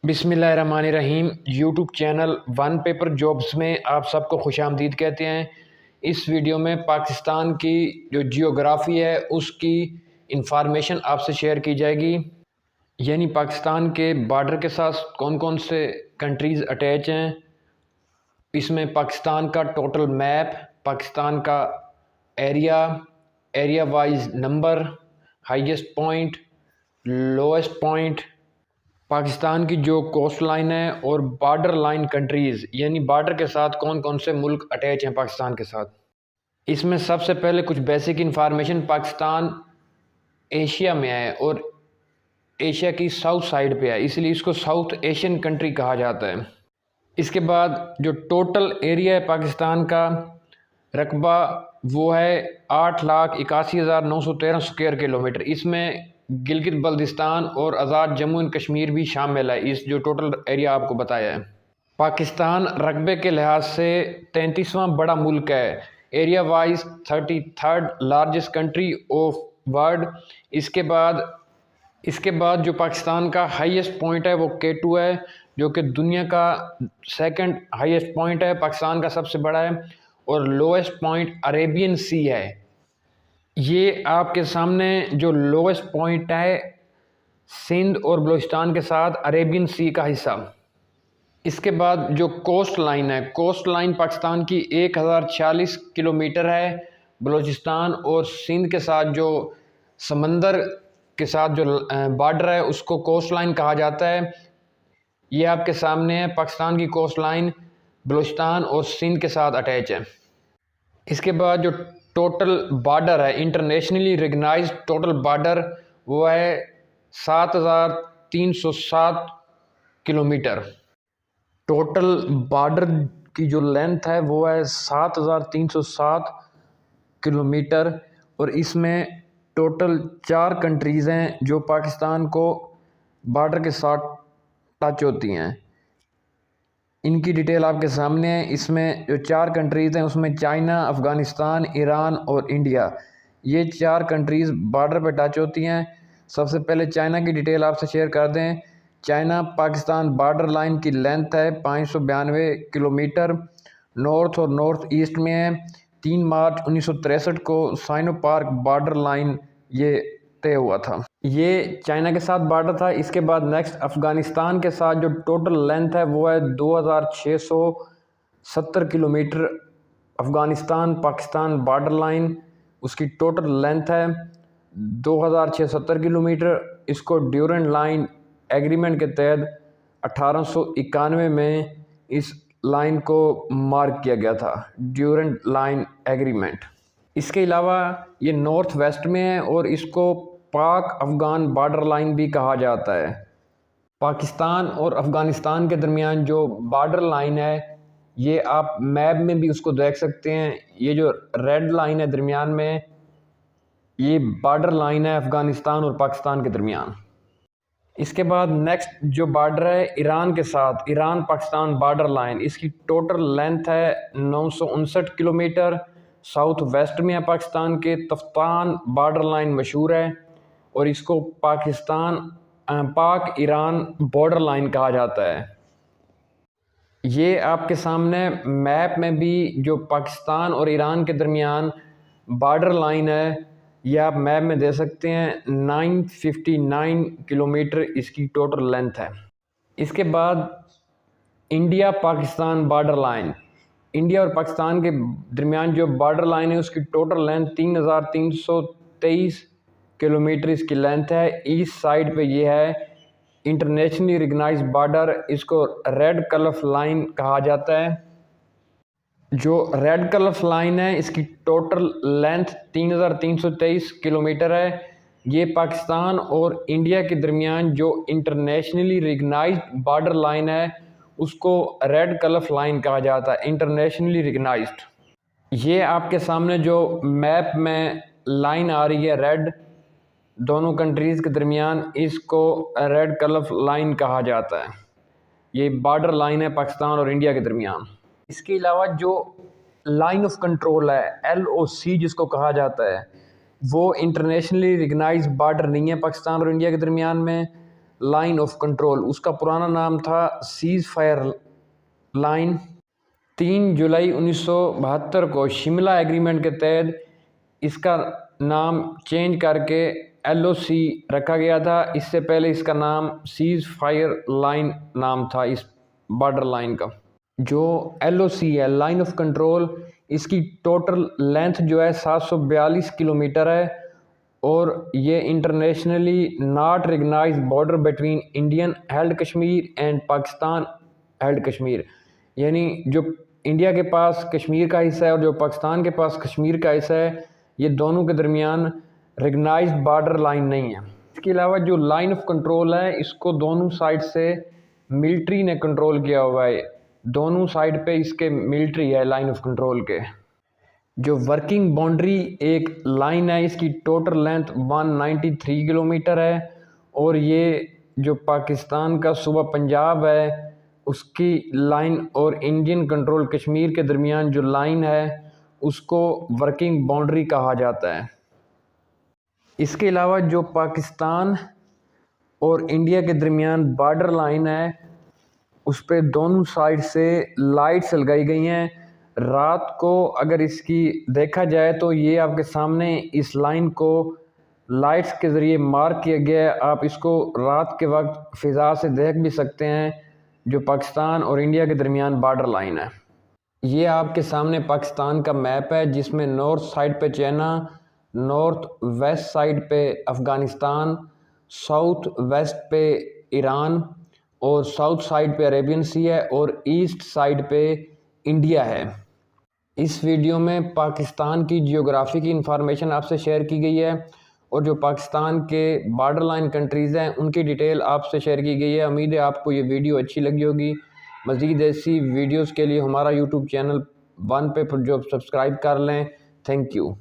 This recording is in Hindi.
बिस्मिल्लाहिर्रहमानिर्रहीम। YouTube channel one paper jobs में आप सबको खुशामदीद कहते हैं। इस वीडियो में पाकिस्तान की जो जियोग्राफ़ी है उसकी इंफॉर्मेशन आपसे शेयर की जाएगी, यानी पाकिस्तान के बॉर्डर के साथ कौन कौन से कंट्रीज़ अटैच हैं। इसमें पाकिस्तान का टोटल मैप, पाकिस्तान का area, area wise number, highest point, lowest point, Pakistan की जो कोस्ट लाइन है और बॉर्डर लाइन कंट्रीज़, यानी बॉर्डर के साथ कौन कौन से मुल्क अटैच हैं पाकिस्तान के साथ। इसमें सबसे पहले कुछ बेसिक इन्फॉर्मेशन, पाकिस्तान एशिया में है और एशिया की साउथ साइड पे है, इसलिए इसको साउथ एशियन कंट्री कहा जाता है। इसके बाद जो टोटल एरिया है पाकिस्तान का रकबा वो है 8,81,913 स्क्वायर किलोमीटर। इसमें गिलगित बल्दिस्तान और आज़ाद जम्मू एंड कश्मीर भी शामिल है इस जो टोटल एरिया आपको बताया है। पाकिस्तान रकबे के लिहाज से 33वां बड़ा मुल्क है, area wise 33rd largest country of world. इसके बाद जो पाकिस्तान का हाईएस्ट पॉइंट है वो K2 है, जो कि दुनिया का सेकंड हाईएस्ट पॉइंट है, पाकिस्तान का सबसे बड़ा है। और लोएस्ट पॉइंट अरेबियन सी है। ये आपके सामने जो लोएस्ट पॉइंट है सिंध और बलूचिस्तान के साथ अरेबियन सी का हिस्सा। इसके बाद जो कोस्ट लाइन है, कोस्ट लाइन पाकिस्तान की 1040 किलोमीटर है। बलूचिस्तान और सिंध के साथ जो समंदर के साथ जो बॉर्डर है उसको कोस्ट लाइन कहा जाता है। ये आपके सामने है, पाकिस्तान की कोस्ट लाइन बलूचिस्तान और सिंध के साथ अटैच है। इसके बाद जो टोटल बॉर्डर है, इंटरनेशनली रिकग्नाइज्ड टोटल बॉर्डर वो है 7,307 किलोमीटर। टोटल बॉर्डर की जो लेंथ है वो है 7,307 किलोमीटर। और इसमें टोटल 4 कंट्रीज़ हैं जो पाकिस्तान को बॉर्डर के साथ टच होती हैं। इनकी डिटेल आपके सामने है। इसमें जो 4 कंट्रीज़ हैं उसमें चाइना, अफ़गानिस्तान, ईरान और इंडिया, ये 4 कंट्रीज़ बॉर्डर पर टच होती हैं। सबसे पहले चाइना की डिटेल आपसे शेयर कर दें। चाइना पाकिस्तान बॉर्डर लाइन की लेंथ है 592 किलोमीटर, नॉर्थ और नॉर्थ ईस्ट में है। 3 मार्च 1963 को साइनो पार्क बॉर्डर लाइन ये तय हुआ था। ये चाइना के साथ बॉर्डर था। इसके बाद नेक्स्ट अफ़गानिस्तान के साथ जो टोटल लेंथ है वो है 2,670 kilometre. Afghanistan Pakistan border line उसकी टोटल लेंथ है 2,670 किलोमीटर। इसको ड्यूरेंट लाइन एग्रीमेंट के तहत 1891 में इस लाइन को मार्क किया गया था, ड्यूरेंट लाइन एग्रीमेंट। इसके अलावा ये नॉर्थ वेस्ट में है और इसको पाक अफ़गान बॉर्डर लाइन भी कहा जाता है। पाकिस्तान और अफ़गानिस्तान के दरमियान जो बॉर्डर लाइन है ये आप मैप में भी उसको देख सकते हैं। ये जो रेड लाइन है दरमियान में, ये बॉर्डर लाइन है अफ़गानिस्तान और पाकिस्तान के दरमियान। इसके बाद नेक्स्ट जो बॉर्डर है ईरान के साथ, ईरान पाकिस्तान बॉर्डर लाइन, इसकी टोटल लेंथ है 959 किलोमीटर। साउथ वेस्ट में है पाकिस्तान के। तफ्तान बॉर्डर लाइन मशहूर है और इसको पाक ईरान बॉर्डर लाइन कहा जाता है। ये आपके सामने मैप में भी जो पाकिस्तान और ईरान के दरमियान बॉर्डर लाइन है ये आप मैप में दे सकते हैं। 959 किलोमीटर इसकी टोटल लेंथ है। इसके बाद India Pakistan border line, India और पाकिस्तान के दरमियान जो बॉर्डर लाइन है उसकी टोटल लेंथ 3,323 किलोमीटर इसकी लेंथ है। ईस्ट साइड पे ये है इंटरनेशनली रिकग्नाइज्ड बॉर्डर, इसको रेड कलफ लाइन कहा जाता है। जो रेड कलफ लाइन है इसकी टोटल लेंथ 3,323 किलोमीटर है। ये पाकिस्तान और इंडिया के दरमियान जो इंटरनेशनली रिकग्नाइज्ड बॉर्डर लाइन है उसको रेड कलफ लाइन कहा जाता है, इंटरनेशनली रिकग्नाइज्ड। ये आपके सामने जो मैप में लाइन आ रही है रेड, दोनों कंट्रीज़ के दरमियान, इसको रेड कलफ लाइन कहा जाता है। ये बॉर्डर लाइन है पाकिस्तान और इंडिया के दरमियान। इसके अलावा जो लाइन ऑफ कंट्रोल है LOC जिसको कहा जाता है, वो इंटरनेशनली रिकग्नाइज्ड बॉर्डर नहीं है पाकिस्तान और इंडिया के दरमियान में। लाइन ऑफ कंट्रोल, उसका पुराना नाम था सीज़ फायर लाइन। 3 जुलाई 1972 को शिमला एग्रीमेंट के तहत इसका नाम चेंज करके LOC रखा गया था। इससे पहले इसका नाम सीज़ फायर लाइन नाम था इस बॉर्डर लाइन का। जो LOC है, लाइन ऑफ कंट्रोल, इसकी टोटल लेंथ जो है 742 किलोमीटर है और ये internationally not recognised border between Indian held Kashmir and Pakistan held Kashmir, यानी जो इंडिया के पास कश्मीर का हिस्सा है और जो पाकिस्तान के पास कश्मीर का हिस्सा है, ये दोनों के दरमियान रिकग्नाइज्ड बॉर्डर लाइन नहीं है। इसके अलावा जो लाइन ऑफ कंट्रोल है, इसको दोनों साइड से मिलिट्री ने कंट्रोल किया हुआ है। दोनों साइड पे इसके मिलिट्री है लाइन ऑफ कंट्रोल के। जो वर्किंग बाउंड्री एक लाइन है, इसकी टोटल लेंथ 193 किलोमीटर है और ये जो पाकिस्तान का सूबा पंजाब है उसकी लाइन और इंडियन कंट्रोल कश्मीर के दरमियान जो लाइन है उसको वर्किंग बाउंड्री कहा जाता है। इसके अलावा जो पाकिस्तान और इंडिया के दरमियान बॉर्डर लाइन है उस पर दोनों साइड से लाइट्स लगाई गई हैं। रात को अगर इसकी देखा जाए तो ये आपके सामने इस लाइन को लाइट्स के ज़रिए मार्क किया गया है। आप इसको रात के वक्त फ़िज़ा से देख भी सकते हैं, जो पाकिस्तान और इंडिया के दरमियान बॉर्डर लाइन है। ये आपके सामने पाकिस्तान का मैप है जिसमें नॉर्थ साइड पे चाइना, नॉर्थ वेस्ट साइड पे अफ़गानिस्तान, साउथ वेस्ट पे ईरान और साउथ साइड पे अरेबियन सी है और ईस्ट साइड पे इंडिया है। इस वीडियो में पाकिस्तान की जियोग्राफी की इंफॉर्मेशन आपसे शेयर की गई है और जो पाकिस्तान के बॉर्डर लाइन कंट्रीज़ हैं उनकी डिटेल आपसे शेयर की गई है। उम्मीद है आपको ये वीडियो अच्छी लगी होगी। मज़ीद ऐसी वीडियोज़ के लिए हमारा यूट्यूब चैनल 1 पे जो सब्सक्राइब कर लें। Thank you.